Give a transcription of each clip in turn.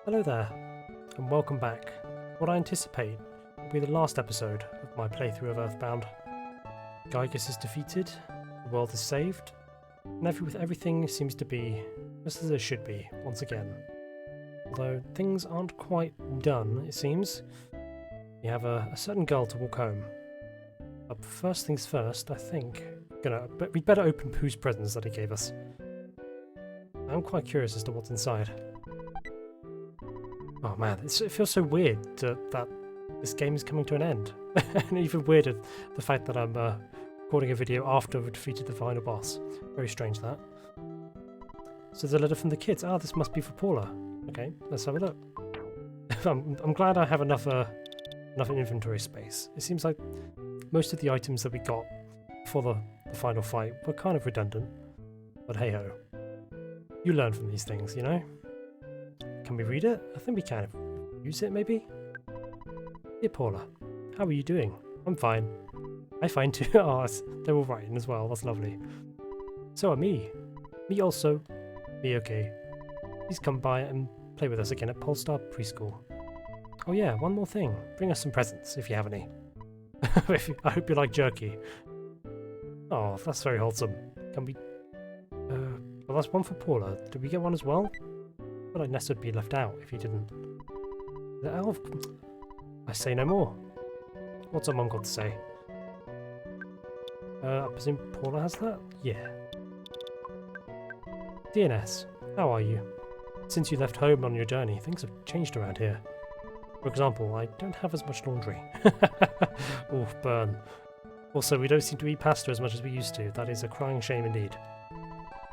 Hello there, and welcome back. What I anticipate will be the last episode of my playthrough of EarthBound. Gygus is defeated, the world is saved, and everything seems to be just as it should be once again. Although things aren't quite done, it seems. We have a certain girl to walk home. But first things first, I think we'd better open Pooh's presents that he gave us. I'm quite curious as to what's inside. Oh man, it feels so weird that this game is coming to an end. And even weirder, the fact that I'm recording a video after we've defeated the final boss. Very strange, that. So there's a letter from the kids. Ah, this must be for Paula. Okay, let's have a look. I'm glad I have enough inventory space. It seems like most of the items that we got for the final fight were kind of redundant. But hey ho. You learn from these things, you know? Can we read it? I think we can. Use it, maybe? Dear Paula, how are you doing? I'm fine. I'm fine too. Oh, they're all writing as well. That's lovely. So are me. Me also. Me okay. Please come by and play with us again at Polestar Preschool. Oh yeah, one more thing. Bring us some presents, if you have any. I hope you like jerky. Oh, that's very wholesome. Can we... well, that's one for Paula. Did we get one as well? I feel like Ness would be left out if he didn't. The elf... I say no more. What's our mum got to say? I presume Paula has that? Yeah. Dear Ness, how are you? Since you left home on your journey, things have changed around here. For example, I don't have as much laundry. Oof, burn. Also, we don't seem to eat pasta as much as we used to. That is a crying shame indeed.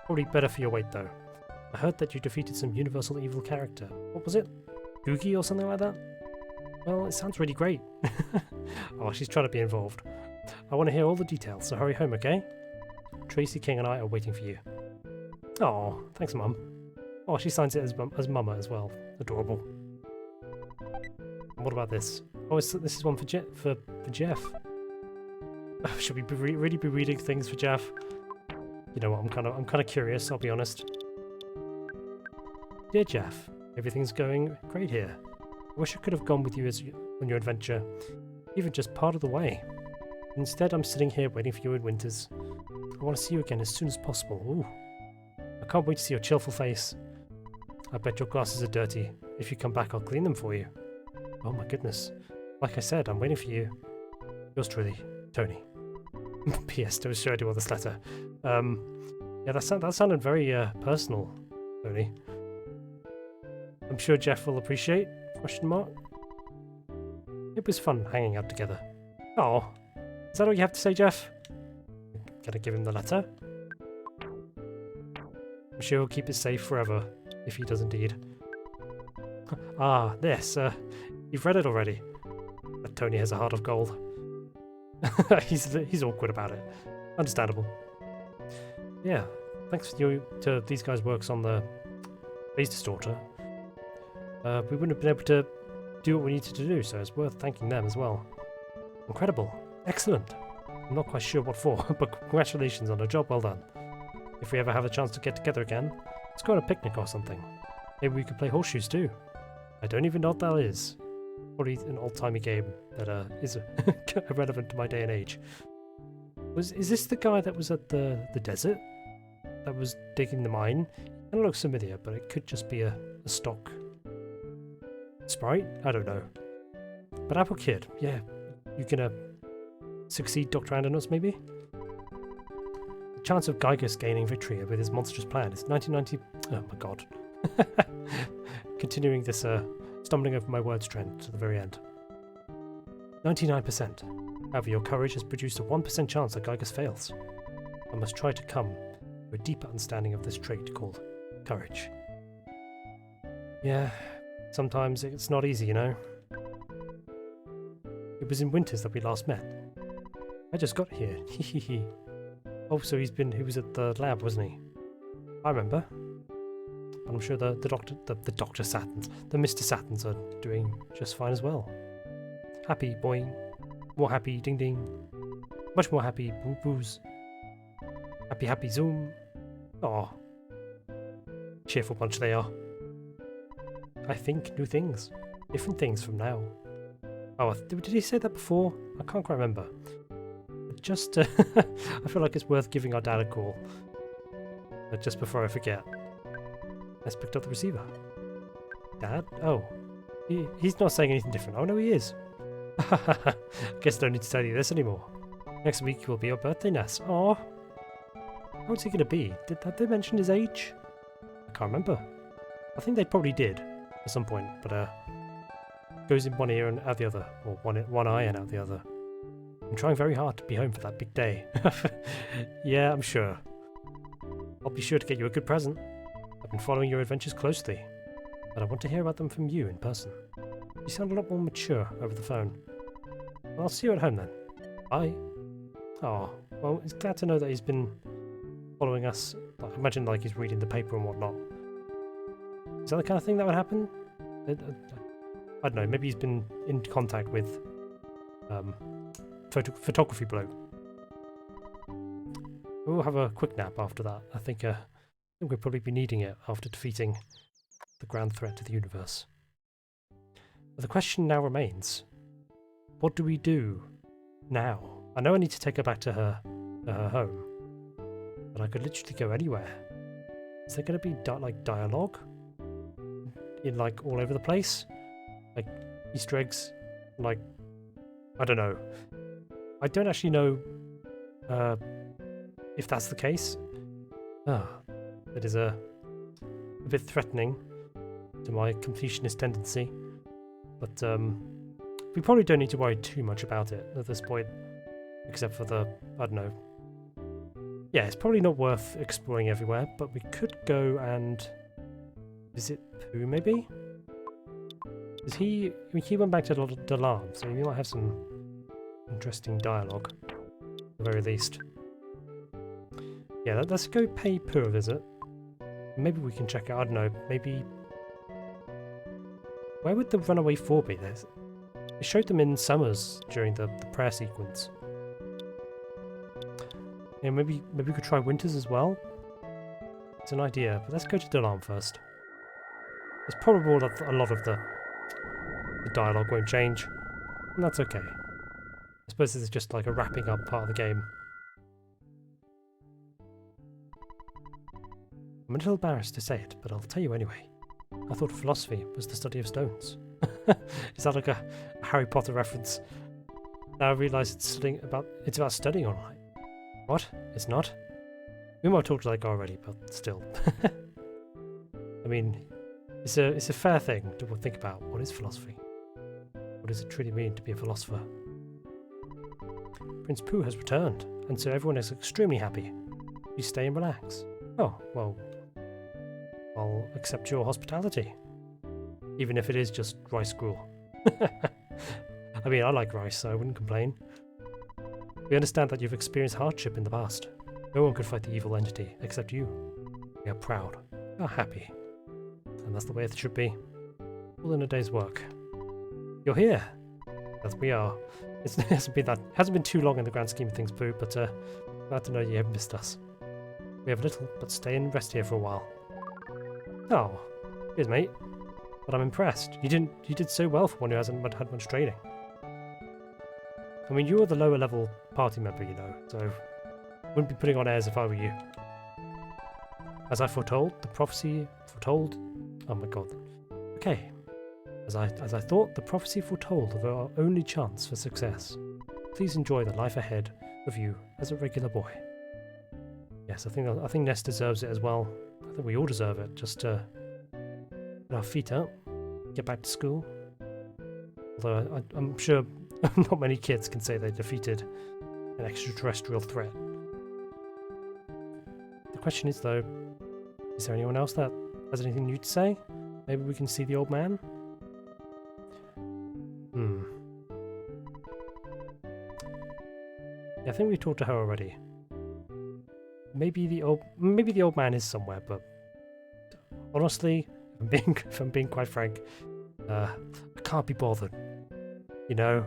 Probably better for your weight though. I heard that you defeated some universal evil character. What was it? Googie or something like that? Well, it sounds really great. Oh, she's trying to be involved. I want to hear all the details, so hurry home, okay? Tracy King and I are waiting for you. Oh, thanks, Mum. Oh, she signs it as Mama as well. Adorable. And what about this? Oh, this is one for Jeff. Should we really be reading things for Jeff? You know what? I'm kind of curious. I'll be honest. Dear Jeff, everything's going great here. I wish I could have gone with you on your adventure, even just part of the way. Instead, I'm sitting here waiting for you in Winters. I want to see you again as soon as possible. Ooh. I can't wait to see your cheerful face. I bet your glasses are dirty. If you come back, I'll clean them for you. Oh my goodness. Like I said, I'm waiting for you. Yours truly, Tony. P.S. Don't show anyone this letter. Yeah, that sounded very personal, Tony. I'm sure Jeff will appreciate, ? It was fun hanging out together. Oh, is that all you have to say, Jeff? Gotta give him the letter. I'm sure he'll keep it safe forever, if he does indeed. Ah, this, you've read it already. But Tony has a heart of gold. He's awkward about it. Understandable. Yeah, thanks to these guys' works on the Phase Distorter. We wouldn't have been able to do what we needed to do, so it's worth thanking them as well. Incredible. Excellent. I'm not quite sure what for, but congratulations on a job well done. If we ever have a chance to get together again, let's go on a picnic or something. Maybe we could play horseshoes too. I don't even know what that is. Probably an old-timey game that is irrelevant to my day and age. Is this the guy that was at the desert? That was digging the mine? It looks familiar, but it could just be a stock sprite? I don't know. But Apple Kid, yeah. You gonna succeed Dr. Andonus, maybe? The chance of Gygus gaining victory with his monstrous plan is 1990... Oh my god. Continuing this stumbling over my words trend to the very end. 99%. However, your courage has produced a 1% chance that Gygus fails. I must try to come to a deeper understanding of this trait called courage. Yeah, sometimes it's not easy, you know. It was in Winters that we last met. I just got here. Hehehe. Oh, so he was at the lab, wasn't he? I remember. I'm sure the Dr. Saturns, the Mr. Saturns are doing just fine as well. Happy, boing. More happy, ding ding. Much more happy, boo boos. Happy, happy, zoom. Aw. Cheerful bunch they are. I think, new things. Different things from now. Oh, did he say that before? I can't quite remember. But just, I feel like it's worth giving our dad a call. Just before I forget. Let's pick up the receiver. Dad? Oh. He's not saying anything different. Oh no, he is. Guess I don't need to tell you this anymore. Next week will be your birthday, Ness. Aw. What's he going to be? Had they mention his age? I can't remember. I think they probably did at some point, but goes in one ear and out the other, or one eye and out the other. I'm trying very hard to be home for that big day. Yeah, I'm sure. I'll be sure to get you a good present. I've been following your adventures closely, and I want to hear about them from you in person. You sound a lot more mature over the phone. Well, I'll see you at home then. Bye. Oh, well, it's glad to know that he's been following us. I imagine like he's reading the paper and whatnot. Is that the kind of thing that would happen? I don't know, maybe he's been in contact with photography bloke. We'll have a quick nap after that. I think we'll probably be needing it after defeating the grand threat to the universe. But the question now remains, what do we do now? I know I need to take her back to her home, but I could literally go anywhere. Is there going to be like dialogue in like all over the place, like Easter eggs? Like, I don't know. I don't actually know if that's the case. That is a bit threatening to my completionist tendency, but we probably don't need to worry too much about it at this point, except for the, I don't know. Yeah, it's probably not worth exploring everywhere, but we could go and visit Pooh, maybe? Is he... I mean, he went back to Dalam, so we might have some interesting dialogue, at the very least. Yeah, let's go pay Pooh a visit. Maybe we can check out, I don't know, maybe... Where would the Runaway 4 be? They showed them in Summers during the prayer sequence. Yeah, maybe we could try Winters as well. It's an idea, but let's go to Dalam first. It's probable that a lot of the dialogue won't change, and that's okay. I suppose this is just like a wrapping up part of the game. I'm a little embarrassed to say it, but I'll tell you anyway. I thought philosophy was the study of stones. Is that like a Harry Potter reference? Now I realise it's about studying, alright. What? It's not? We might have talked like already, but still. I mean, it's a fair thing to think about. What is philosophy? What does it truly mean to be a philosopher? Prince Pooh has returned, and so everyone is extremely happy. You stay and relax. Oh, well, I'll accept your hospitality. Even if it is just rice gruel. I mean, I like rice, so I wouldn't complain. We understand that you've experienced hardship in the past. No one could fight the evil entity except you. We are proud. We are happy. And that's the way it should be. All in a day's work. You're here. As we are. It hasn't been too long in the grand scheme of things, Pooh, but glad to know you haven't missed us. We have little, but stay and rest here for a while. Oh, cheers, mate. But I'm impressed. You did so well for one who hasn't had much training. I mean, you're the lower level party member, you know, so wouldn't be putting on airs if I were you. As I foretold, the prophecy foretold. Oh my god. Okay. As I thought, the prophecy foretold of our only chance for success. Please enjoy the life ahead of you as a regular boy. Yes, I think Ness deserves it as well. I think we all deserve it. Just to put our feet up, get back to school. Although I'm sure not many kids can say they defeated an extraterrestrial threat. The question is, though, is there anyone else that has anything new to say? Maybe we can see the old man? Yeah, I think we talked to her already. Maybe the old man is somewhere, but honestly, if I'm being quite frank, I can't be bothered. You know,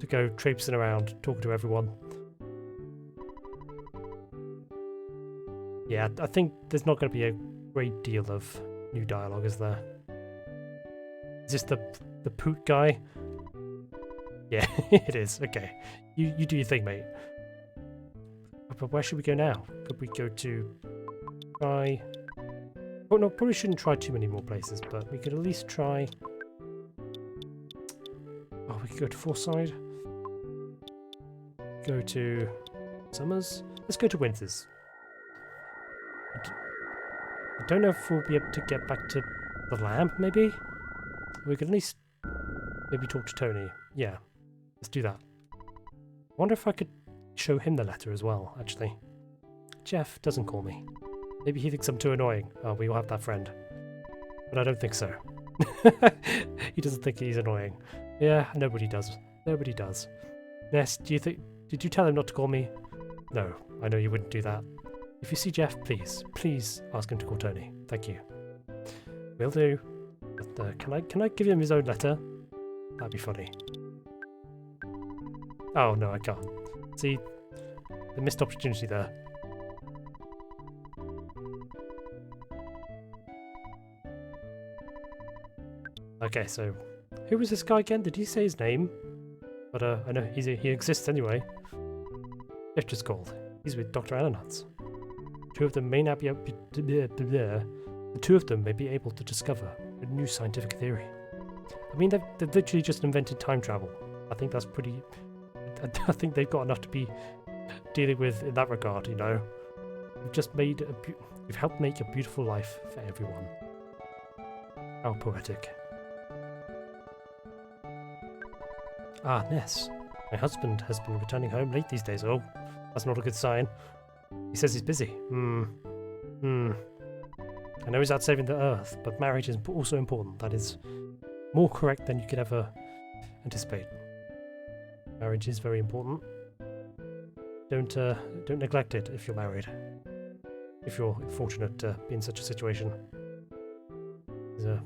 to go traipsing around, talking to everyone. Yeah, I think there's not going to be a great deal of new dialogue, is there? Is this the poot guy? Yeah, it is. Okay. You do your thing, mate. But where should we go now? Could we go to try... Oh no, probably shouldn't try too many more places, but we could at least try... Oh, we could go to Forside. Go to Summers. Let's go to Winters. I don't know if we'll be able to get back to the lab, maybe? We could at least maybe talk to Tony. Yeah, let's do that. I wonder if I could show him the letter as well, actually. Jeff doesn't call me. Maybe he thinks I'm too annoying. Oh, we all have that friend. But I don't think so. He doesn't think he's annoying. Yeah, nobody does. Nobody does. Ness, do you think... Did you tell him not to call me? No, I know you wouldn't do that. If you see Jeff, please ask him to call Tony. Thank you. Will do. But can I give him his own letter? That'd be funny. Oh no, I can't. See, the missed opportunity there. Okay, so who was this guy again? Did he say his name? But I know he exists anyway. Jeff just called. He's with Dr. Ananats. Two of them may not be the two of them may be able to discover a new scientific theory. I mean, they've literally just invented time travel. I think that's pretty... I think they've got enough to be dealing with in that regard, you know. You've just made you've helped make a beautiful life for everyone. How poetic. Ah, Ness. My husband has been returning home late these days. Oh, that's not a good sign. He says he's busy. I know he's out saving the Earth, but marriage is also important. That is more correct than you could ever anticipate. Marriage is very important. Don't neglect it if you're married. If you're fortunate to be in such a situation. It's a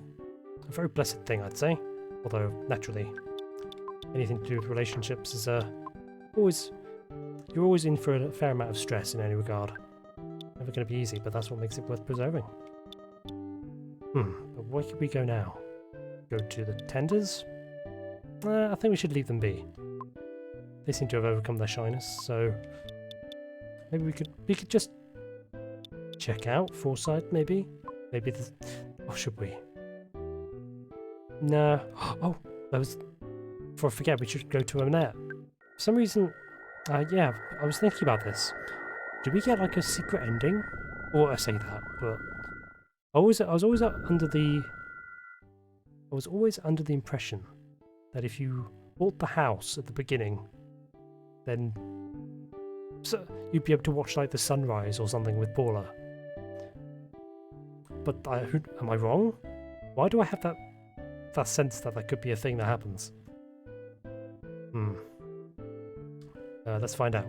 very blessed thing, I'd say. Although, naturally, anything to do with relationships is you're always in for a fair amount of stress in any regard. Never going to be easy, but that's what makes it worth preserving. But where could we go now? Go to the tenders? I think we should leave them be. They seem to have overcome their shyness, so maybe we could just check out Foresight, maybe? Maybe or should we? No. Oh, that was... Before I forget, we should go to Annette. For some reason, yeah, I was thinking about this. Did we get like a secret ending? Or I say that, but I was always under the impression that if you bought the house at the beginning, then you'd be able to watch like the sunrise or something with Paula. But am I wrong? Why do I have that sense that could be a thing that happens? Let's find out.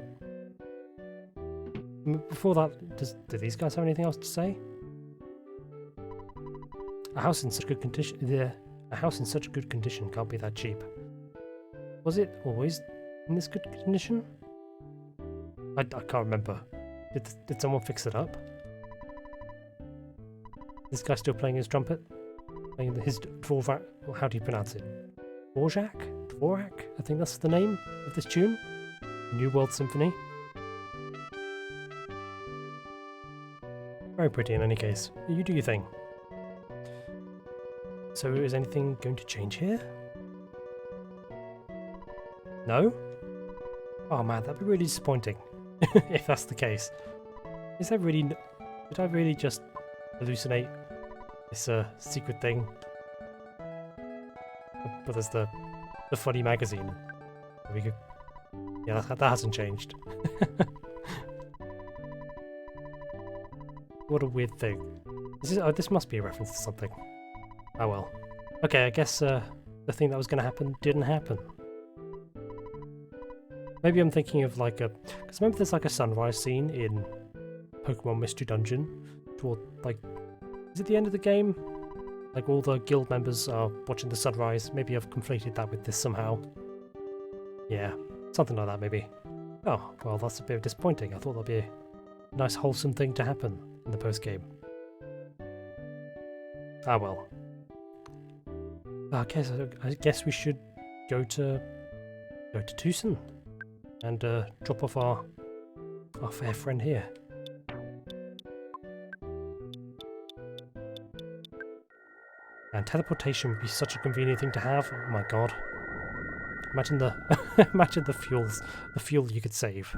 Before that, do these guys have anything else to say? A house in such good condition. A house in such good condition can't be that cheap. Was it always in this good condition? I can't remember. Did someone fix it up? This guy still playing his trumpet? Playing his Dvorak? How do you pronounce it? Dvorak? Dvorak? I think that's the name of this tune. New World Symphony. Very pretty in any case. You do your thing. So is anything going to change here? No? Oh man, that'd be really disappointing if that's the case. Is that really... Did I really just hallucinate this secret thing? But there's the funny magazine. We could... Yeah, that hasn't changed. What a weird thing. This must be a reference to something. Oh well. Okay, I guess the thing that was going to happen didn't happen. Maybe I'm thinking of like a... Because remember there's like a sunrise scene in Pokemon Mystery Dungeon? Toward, like... Is it the end of the game? Like all the guild members are watching the sunrise. Maybe I've conflated that with this somehow. Yeah, something like that maybe. Oh, well that's a bit disappointing. I thought that'd be a nice wholesome thing to happen in the post-game. Ah well. Okay, so I guess we should go to Tucson and drop off our fair friend here. And teleportation would be such a convenient thing to have. Oh my god! Imagine the imagine the fuel you could save.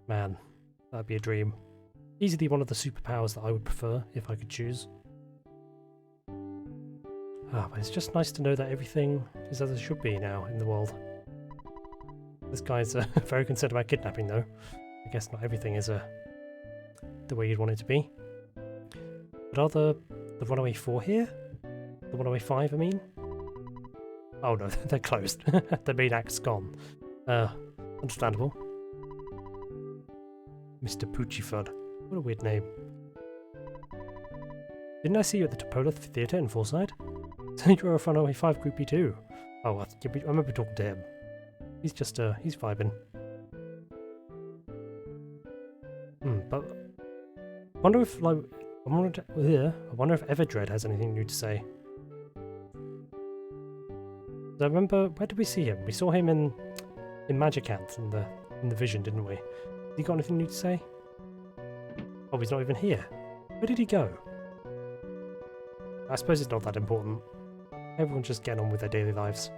Man, that'd be a dream. Easily one of the superpowers that I would prefer if I could choose. Ah, but it's just nice to know that everything is as it should be now in the world. This guy's very concerned about kidnapping, though. I guess not everything is the way you'd want it to be. But are the Runaway 4 here? The Runaway 5, I mean? Oh no, they're closed. The main act's gone. Understandable. Mr. Poochie-Fud. What a weird name. Didn't I see you at the Topola Theatre in Forsyth? So you're a Runaway 5 groupie too. Oh, I remember talking to him. He's just, he's vibing. But I wonder if, like, I wonder if Everdread has anything new to say. I remember, where did we see him? We saw him in Magicant in the Vision, didn't we? Has he got anything new to say? Oh, he's not even here. Where did he go? I suppose it's not that important. Everyone's just getting on with their daily lives.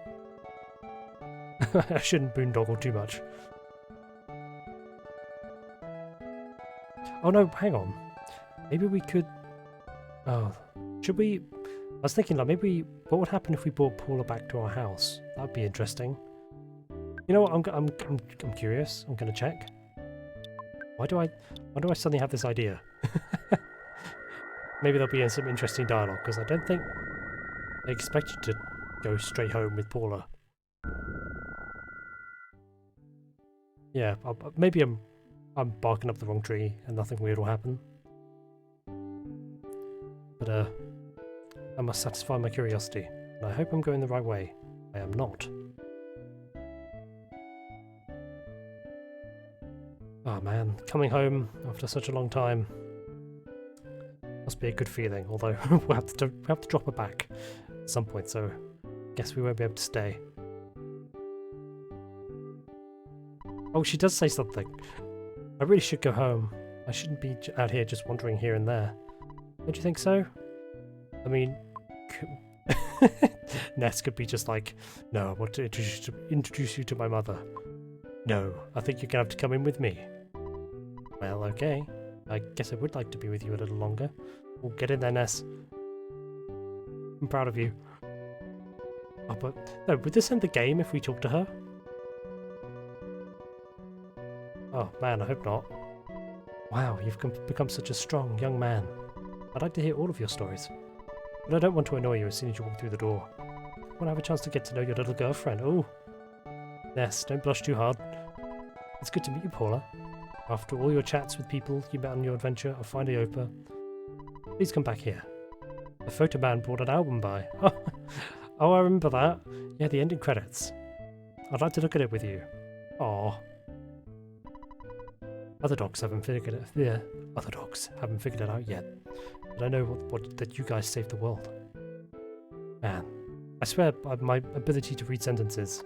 I shouldn't boondoggle too much. Oh no, hang on. Maybe we could... Oh, should we... I was thinking, like, maybe... What would happen if we brought Paula back to our house? That would be interesting. You know what, I'm curious. I'm gonna check. Why do I suddenly have this idea? Maybe there'll be some interesting dialogue, because I don't think they expect you to go straight home with Paula. Yeah, maybe I'm barking up the wrong tree and nothing weird will happen. But I must satisfy my curiosity, and I hope I'm going the right way. I am not. Oh man, coming home after such a long time must be a good feeling, although we'll have to drop her back at some point, so I guess we won't be able to stay. Oh, she does say something. I really should go home. I shouldn't be out here just wandering here and there. Don't you think so? I mean, Ness could be just like, no, I want to introduce you to my mother. No, I think you're gonna have to come in with me. Well, okay. I guess I would like to be with you a little longer. We'll get in there, Ness. I'm proud of you. Oh, but no, would this end the game if we talk to her? Oh man, I hope not. Wow, you've become such a strong young man. I'd like to hear all of your stories. But I don't want to annoy you as soon as you walk through the door. I want to have a chance to get to know your little girlfriend. Oh, Ness, don't blush too hard. It's good to meet you, Paula. After all your chats with people you met on your adventure of finding Opa, please come back here. The photo man brought an album by. Oh, I remember that. Yeah, the ending credits. I'd like to look at it with you. Aww. Other dogs haven't figured it. Yeah, other dogs haven't figured it out yet. But I know that you guys saved the world. Man, I swear my ability to read sentences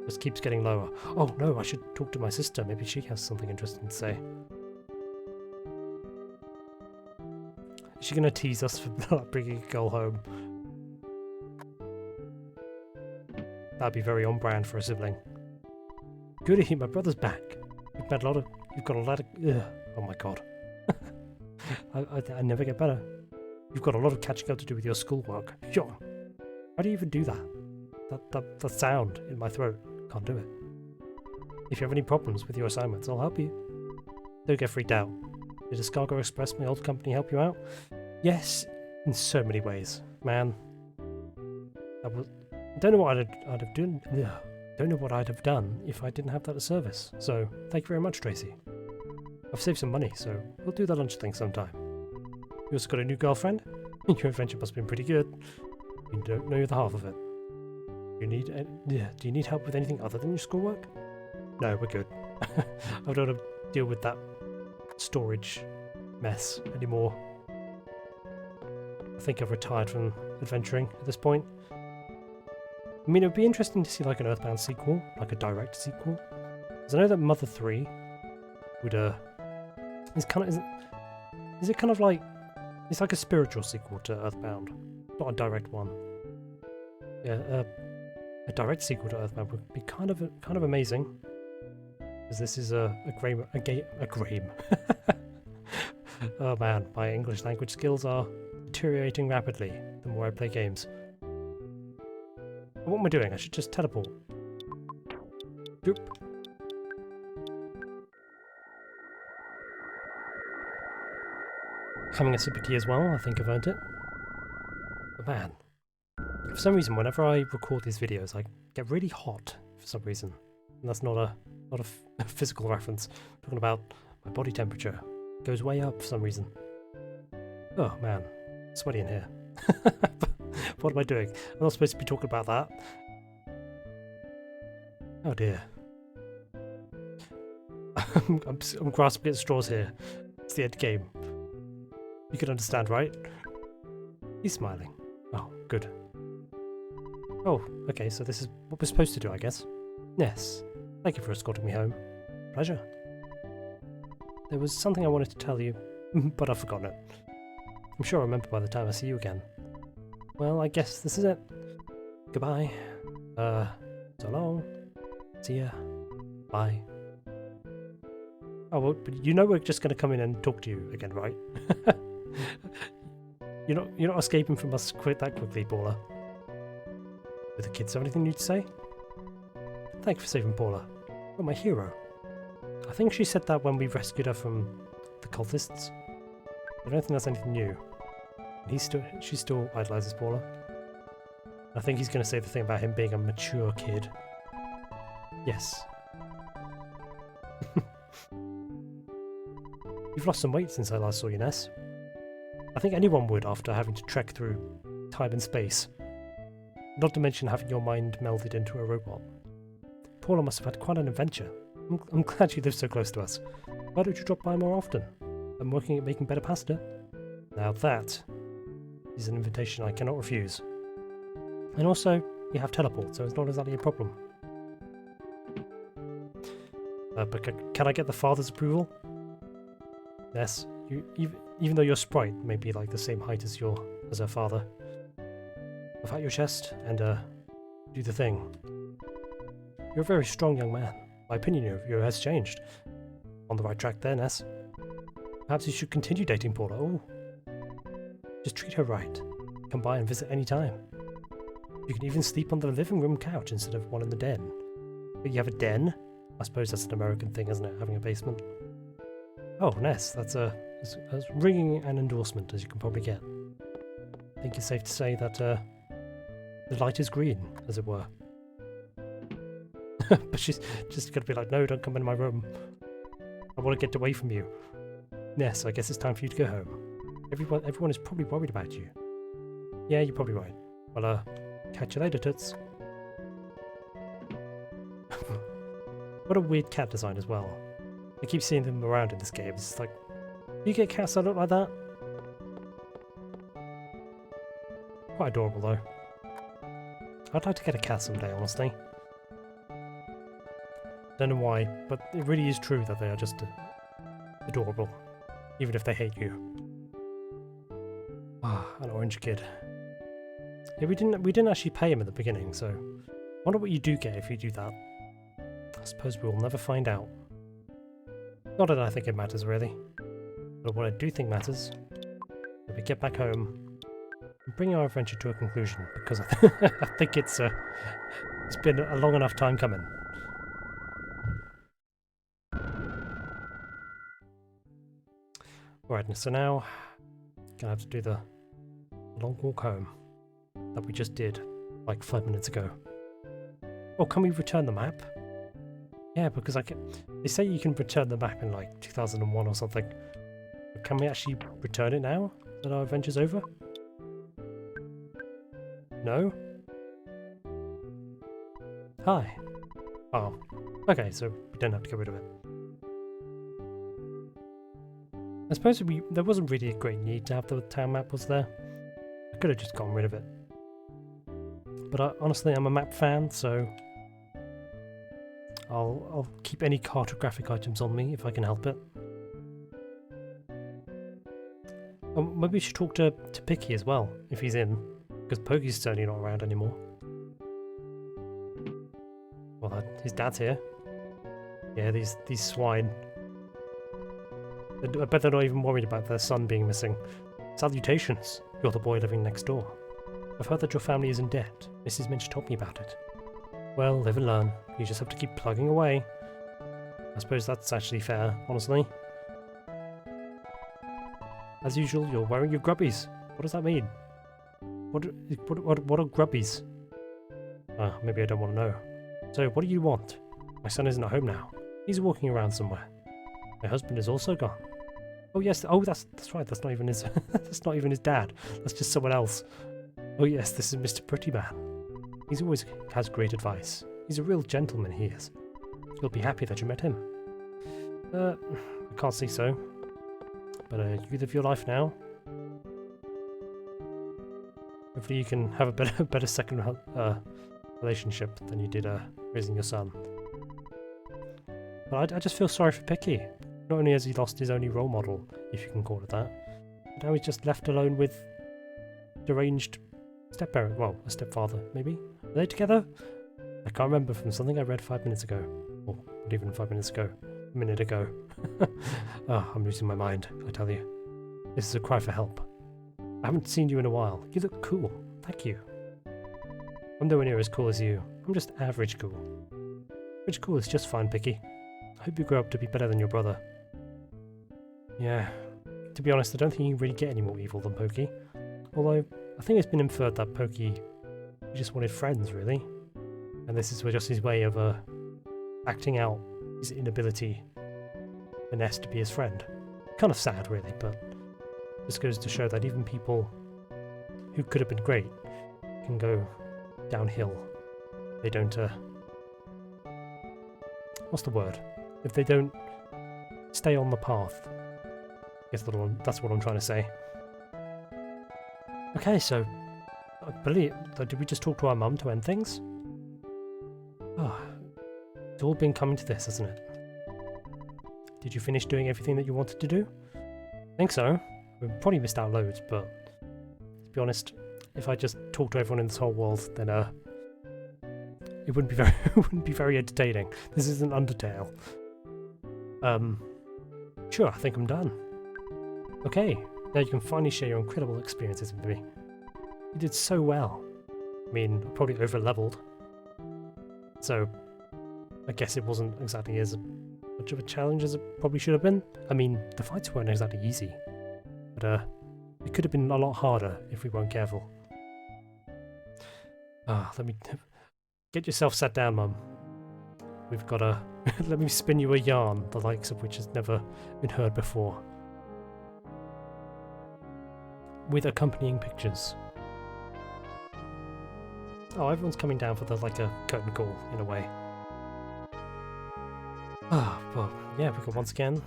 just keeps getting lower. Oh no, I should talk to my sister. Maybe she has something interesting to say. Is she gonna tease us for not bringing a girl home? That'd be very on brand for a sibling. Goody, my brother's back. You've got a lot of. Ugh, oh my god. I never get better. You've got a lot of catching up to do with your schoolwork. Sure. How do you even do that? That sound in my throat. Can't do it. If you have any problems with your assignments, I'll help you. Don't get freaked out. Did Escargot Express, my old company, help you out? Yes, in so many ways. Man. I don't know what I'd have done. Ugh. Don't know what I'd have done if I didn't have that service. So, thank you very much, Tracy. I've saved some money, so we'll do the lunch thing sometime. You also got a new girlfriend? Your adventure must have been pretty good. You don't know the half of it. Do you need help with anything other than your schoolwork? No, we're good. I don't want to deal with that storage mess anymore. think I've retired from adventuring at this point. I mean, it would be interesting to see like an EarthBound sequel, like a direct sequel. Because I know that Mother 3 would is it kind of like, it's like a spiritual sequel to EarthBound, not a direct one. Yeah, a direct sequel to EarthBound would be kind of amazing. Because this is a game. Oh man, my English language skills are deteriorating rapidly the more I play games. What am I doing? I should just teleport. Boop. Having a sip of tea as well, I think I've earned it. But man, for some reason, whenever I record these videos, I get really hot for some reason. And that's not a physical reference. I'm talking about my body temperature. It goes way up for some reason. Oh man, sweaty in here. What am I doing? I'm not supposed to be talking about that. Oh dear. I'm grasping at straws here. It's the end game. You can understand, right? He's smiling. Oh, good. Oh, okay, so this is what we're supposed to do, I guess. Ness, thank you for escorting me home. Pleasure. There was something I wanted to tell you, but I've forgotten it. I'm sure I'll remember by the time I see you again. Well, I guess this is it. Goodbye. So long. See ya. Bye. Oh, well, but you know we're just going to come in and talk to you again, right? You're not escaping from us that quickly, Paula. Do the kids have anything new to say? Thank you for saving Paula. You're my hero. I think she said that when we rescued her from the cultists. I don't think that's anything new. And she still idolizes Paula. I think he's going to say the thing about him being a mature kid. Yes. You've lost some weight since I last saw you, Ness. I think anyone would after having to trek through time and space. Not to mention having your mind melded into a robot. Paula must have had quite an adventure. I'm glad you live so close to us. Why don't you drop by more often? I'm working at making better pasta. Now that is an invitation I cannot refuse. And also, you have teleport, so it's not exactly a problem. But can I get the father's approval? Yes, even though your sprite may be like the same height as her father. Puff out your chest and do the thing. You're a very strong young man. My opinion of you has changed. On the right track there, Ness. Perhaps you should continue dating Paula. Oh, just treat her right. Come by and visit any time. You can even sleep on the living room couch instead of one in the den. But you have a den? I suppose that's an American thing, isn't it? Having a basement. Oh, Ness, that's as ringing an endorsement as you can probably get. I think it's safe to say that the light is green, as it were. But she's just gonna be like, no, don't come in my room. I want to get away from you. Ness, I guess it's time for you to go home. Everyone is probably worried about you. Yeah, you're probably right. Well, catch you later, toots. What a weird cat design as well. I keep seeing them around in this game. It's like, do you get cats that look like that? Quite adorable though. I'd like to get a cat someday, honestly. Don't know why, but it really is true that they are just adorable, even if they hate you. Ah, an orange kid. Yeah, we didn't actually pay him at the beginning, so I wonder what you do get if you do that. I suppose we'll never find out. Not that I think it matters really, but what I do think matters is that we get back home and bring our adventure to a conclusion, because I think it's been a long enough time coming. Alright, so now gonna have to do the long walk home that we just did like 5 minutes ago. Oh, can we return the map? Yeah, because they say you can return the map in like 2001 or something. But can we actually return it now that our adventure's over? No? Hi. Oh, okay, so we don't have to get rid of it. I suppose there wasn't really a great need to have the town map, was there? I could have just gotten rid of it. But honestly, I'm a map fan, so I'll keep any cartographic items on me if I can help it. Maybe we should talk to Picky as well, if he's in, because Pokey's certainly not around anymore. Well, his dad's here. Yeah, these swine. I bet they're not even worried about their son being missing. Salutations, you're the boy living next door. I've heard that your family is in debt. Mrs. Minch told me about it. Well, live and learn. You just have to keep plugging away. I suppose that's actually fair, honestly. As usual, you're wearing your grubbies. What does that mean? What are grubbies? Maybe I don't want to know. So, what do you want? My son isn't at home now. He's walking around somewhere. My husband is also gone. Oh yes, oh that's right, that's not even his that's not even his dad. That's just someone else. Oh yes, this is Mr. Pretty Man. He's always has great advice. He's a real gentleman, he is. You'll be happy that you met him. I can't see so. But you live your life now. Hopefully you can have a better second relationship than you did raising your son. But I just feel sorry for Picky. Not only has he lost his only role model, if you can call it that, but now he's just left alone with deranged step-parent. Well, a stepfather, maybe? Are they together? I can't remember from something I read 5 minutes ago. Or not even 5 minutes ago. A minute ago. Oh, I'm losing my mind, I tell you. This is a cry for help. I haven't seen you in a while. You look cool. Thank you. I'm nowhere near as cool as you. I'm just average cool. Average cool is just fine, Picky. I hope you grow up to be better than your brother. Yeah. To be honest, I don't think you can really get any more evil than Pokey. Although, I think it's been inferred that Pokey he just wanted friends, really. And this is just his way of acting out his inability for Ness to be his friend. Kind of sad, really, but this goes to show that even people who could have been great can go downhill. They don't, what's the word? If they don't stay on the path. I guess that's what I'm trying to say. Okay, so I believe, did we just talk to our mum to end things? Oh, it's all been coming to this, hasn't it? Did you finish doing everything that you wanted to do? I think so. We probably missed out loads, but to be honest, if I just talked to everyone in this whole world, then it wouldn't be very it wouldn't be very entertaining. This isn't Undertale. Sure, I think I'm done. Okay, now you can finally share your incredible experiences with me. You did so well. I mean, probably over-leveled. So, I guess it wasn't exactly as much of a challenge as it probably should have been. I mean, the fights weren't exactly easy. But, it could have been a lot harder if we weren't careful. Let me... Get yourself sat down, Mum. We've got a... Let me spin you a yarn, the likes of which has never been heard before. With accompanying pictures. Oh, everyone's coming down for like a curtain call, in a way. Well, yeah, we got once again.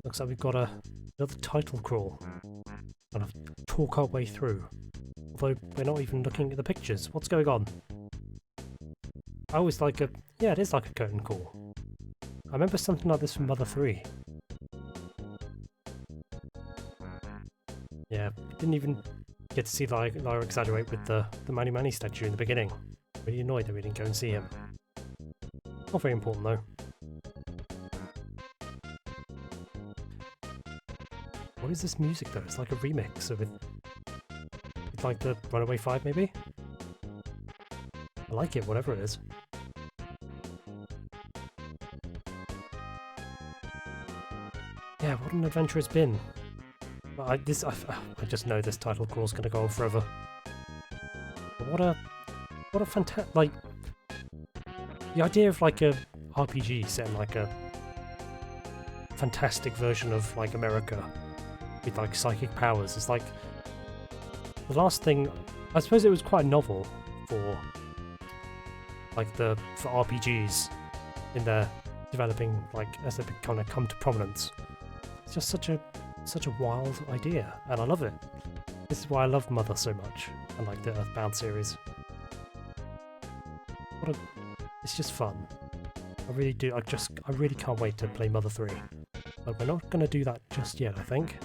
Looks like we've got another title crawl. Kind of talk our way through. Although we're not even looking at the pictures. What's going on? Oh, it's like yeah, it is like a curtain call. I remember something like this from Mother 3. Yeah, didn't even get to see Lyra exaggerate with the Mani Mani statue in the beginning. Really annoyed that we didn't go and see him. Not very important though. What is this music though? It's like a remix of it. It's like the Runaway 5 maybe? I like it, whatever it is. Yeah, what an adventure it's been. I just know this title crawl's gonna go on forever. But what a fantastic, like, the idea of like a RPG set in like a fantastic version of like America with like psychic powers is like the last thing. I suppose it was quite novel for like for RPGs in their developing, like as they kind of come to prominence. It's just such a wild idea, and I love it. This is why I love Mother so much, and like the EarthBound series. It's just fun. I really do. I really can't wait to play Mother 3. But we're not going to do that just yet, I think.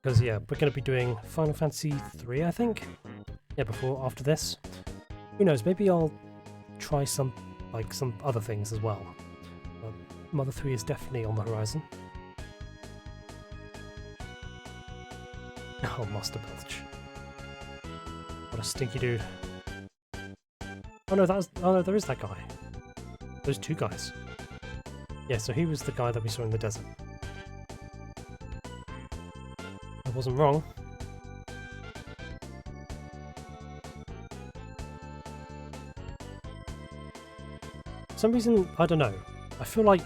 Because yeah, we're going to be doing Final Fantasy 3, I think. Yeah, after this. Who knows? Maybe I'll try some other things as well. But Mother 3 is definitely on the horizon. Oh, Master Belch. What a stinky dude. Oh no, there is that guy. Those two guys. Yeah, so he was the guy that we saw in the desert. I wasn't wrong. For some reason, I don't know. I feel like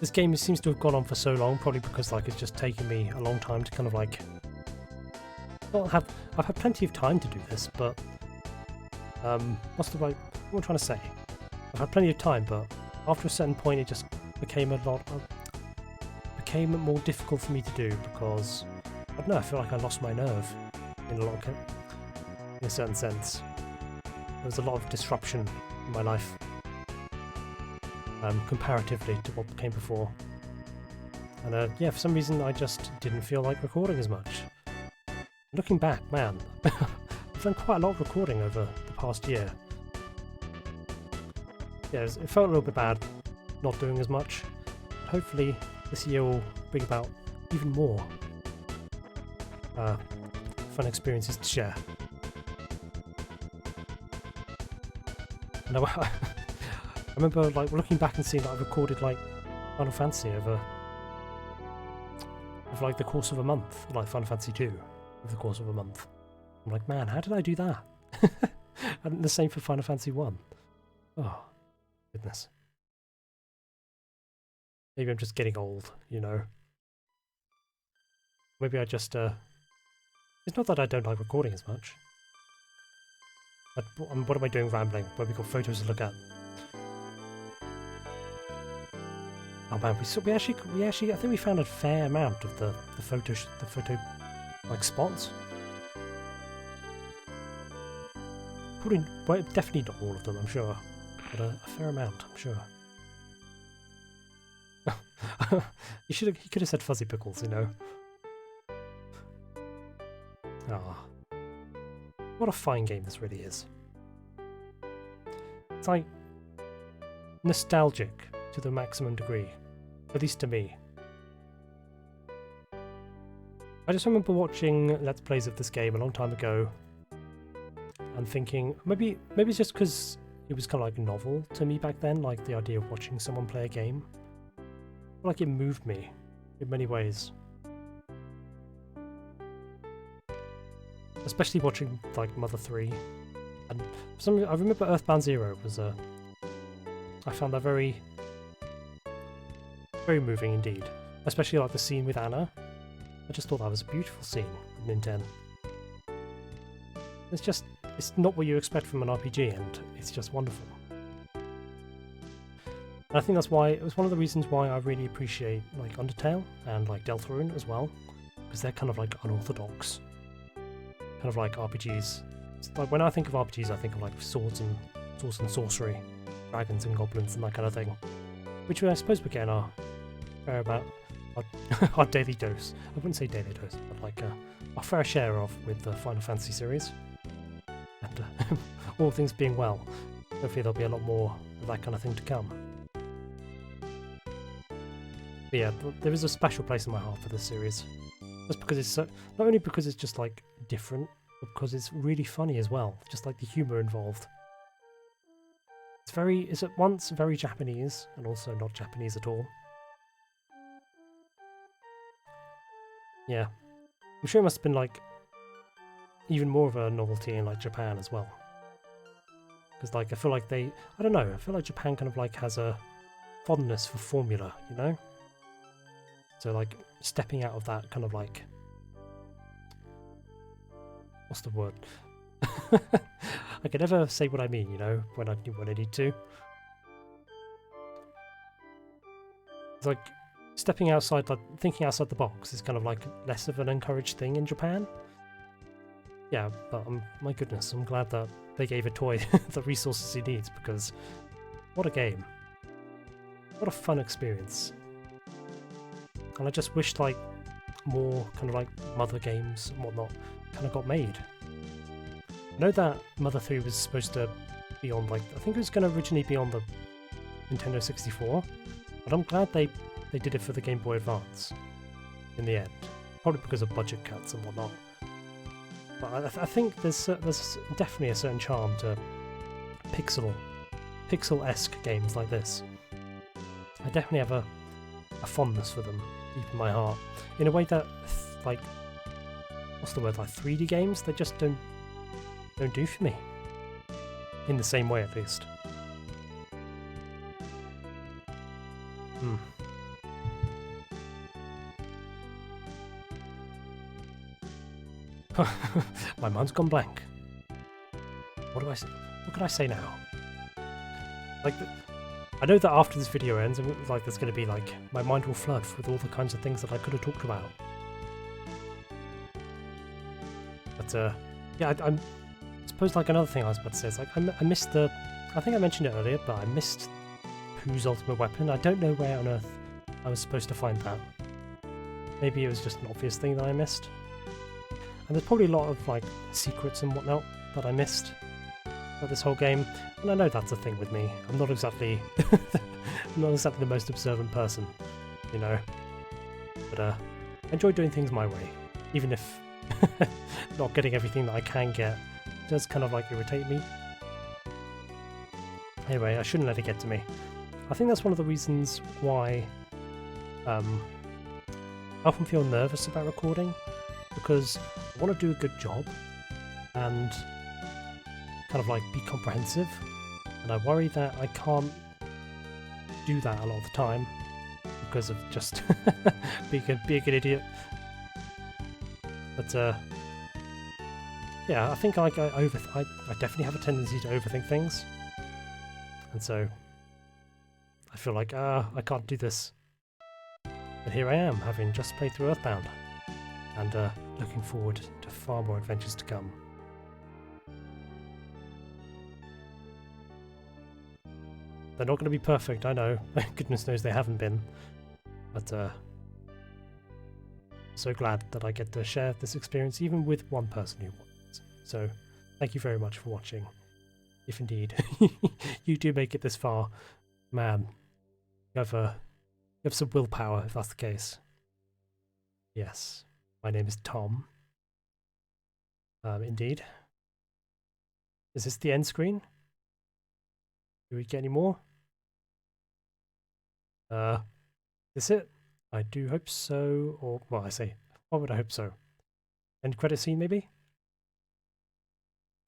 this game seems to have gone on for so long, probably because like it's just taken me a long time to kind of like. I've had plenty of time to do this, but what am I trying to say? I've had plenty of time, but after a certain point, it just became more difficult for me to do because I don't know. I feel like I lost my nerve in a certain sense. There was a lot of disruption in my life, comparatively to what came before. And yeah, for some reason, I just didn't feel like recording as much. Looking back, man, I've done quite a lot of recording over the past year. Yeah, it felt a little bit bad not doing as much. But hopefully this year will bring about even more fun experiences to share. And I remember like looking back and seeing that I recorded like Final Fantasy over like the course of a month, like Final Fantasy 2 over the course of a month. I'm like, man, how did I do that? And the same for Final Fantasy 1. Oh, goodness. Maybe I'm just getting old, you know. Maybe I just, it's not that I don't like recording as much. But what am I doing rambling when we've got photos to look at? Oh man, we actually, I think we found a fair amount of the photo, like, spots. Probably, well, definitely not all of them, I'm sure. But a fair amount, I'm sure. He could have said fuzzy pickles, you know. Ah, what a fine game this really is. It's like nostalgic to the maximum degree, at least to me. I just remember watching Let's Plays of this game a long time ago and thinking, maybe it's just because it was kind of like novel to me back then, like the idea of watching someone play a game. Like it moved me in many ways. Especially watching like Mother 3. And I remember EarthBound 0 was I found that very moving indeed. Especially like the scene with Anna. I just thought that was a beautiful scene in Nintendo. It's not what you expect from an RPG, and it's just wonderful. And I think that's why it was one of the reasons why I really appreciate like Undertale and like Deltarune as well, because they're kind of like unorthodox, kind of like RPGs. It's like when I think of RPGs, I think of like swords and sorcery, dragons and goblins and that kind of thing, which I suppose we're getting our fair about our daily dose. I wouldn't say daily dose, but like our fair share of with the Final Fantasy series. And all things being well, hopefully there'll be a lot more of that kind of thing to come. But yeah, there is a special place in my heart for this series. Just because it's not only because it's just like different, but because it's really funny as well. Just like the humour involved. It's at once very Japanese and also not Japanese at all. Yeah, I'm sure it must have been like even more of a novelty in like Japan as well. Because like I feel like I don't know, I feel like Japan kind of like has a fondness for formula, you know? So like stepping out of that kind of like, what's the word? I can never say what I mean, you know, when I need to. It's like stepping outside, like thinking outside the box, is kind of like less of an encouraged thing in Japan. Yeah, but my goodness, I'm glad that they gave a toy the resources he needs, because what a game. What a fun experience. And I just wished like more kind of like Mother games and whatnot kind of got made. I know that Mother 3 was supposed to be on, like, I think it was going to originally be on the Nintendo 64, but I'm glad they did it for the Game Boy Advance in the end. Probably because of budget cuts and whatnot. But I think there's definitely a certain charm to pixel-esque games like this. I definitely have a fondness for them deep in my heart. In a way that, like, what's the word, like 3D games, they just don't do for me. In the same way, at least. My mind's gone blank. What do I say? What can I say now? Like, I know that after this video ends, like, there's going to be like my mind will flood with all the kinds of things that I could have talked about. But yeah, I suppose like another thing I was about to say is like I missed the. I think I mentioned it earlier, but I missed Pooh's ultimate weapon. I don't know where on earth I was supposed to find that. Maybe it was just an obvious thing that I missed. And there's probably a lot of like secrets and whatnot that I missed about this whole game, and I know that's a thing with me. I'm not exactly the most observant person, you know. But I enjoy doing things my way, even if not getting everything that I can get does kind of like irritate me. Anyway, I shouldn't let it get to me. I think that's one of the reasons why I often feel nervous about recording, because I want to do a good job and kind of like be comprehensive, and I worry that I can't do that a lot of the time because of just being a good idiot. But yeah, I think like I definitely have a tendency to overthink things, and so I feel like I can't do this. But here I am, having just played through EarthBound, and looking forward to far more adventures to come. They're not going to be perfect, I know. Goodness knows they haven't been. But so glad that I get to share this experience even with one person who wants. So thank you very much for watching. If indeed you do make it this far, man, you have some willpower if that's the case. Yes, my name is Tom. Indeed. Is this the end screen? Do we get any more? Is it? I do hope so, or, well, I say, why would I hope so? End credit scene, maybe?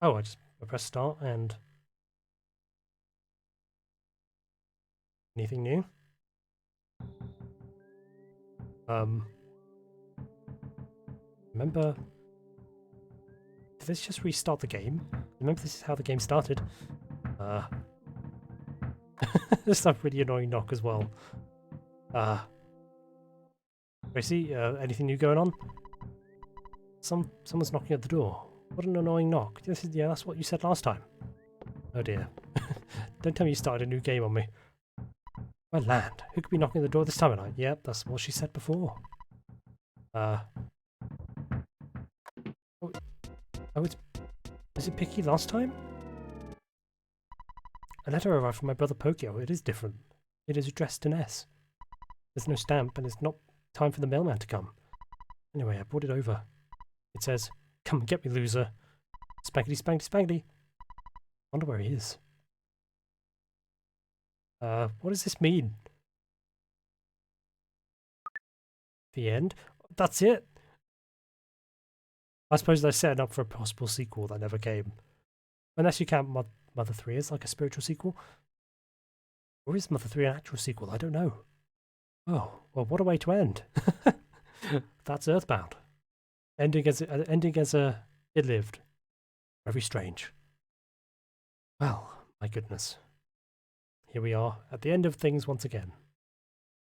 Oh, I press start, and... Anything new? Remember... Did this just restart the game? Remember this is how the game started? There's a really annoying knock as well. Tracy, anything new going on? Someone's knocking at the door. What an annoying knock. Yeah, that's what you said last time. Oh dear. Don't tell me you started a new game on me. My land, who could be knocking at the door this time of night? Yep, that's what she said before. Was it picky last time? A letter arrived from my brother Pokio. It is different. It is addressed to Ness. There's no stamp, and it's not time for the mailman to come. Anyway, I brought it over. It says, "Come and get me, loser. Spankety, spankety, spankety." Wonder where he is. What does this mean? The end? That's it? I suppose they're setting up for a possible sequel that never came. Unless you count Mother 3 as like a spiritual sequel. Or is Mother 3 an actual sequel? I don't know. Oh, well, what a way to end. That's EarthBound. Ending as it lived. Very strange. Well, my goodness. Here we are, at the end of things once again.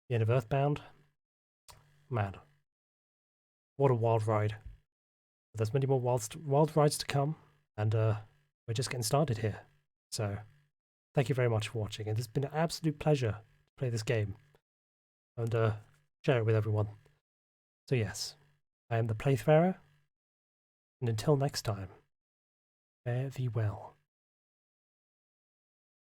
The end of EarthBound, man, what a wild ride. There's many more wild rides to come, and we're just getting started here. So, thank you very much for watching, and it's been an absolute pleasure to play this game and share it with everyone. So yes, I am the Playfarer, and until next time, fare thee well.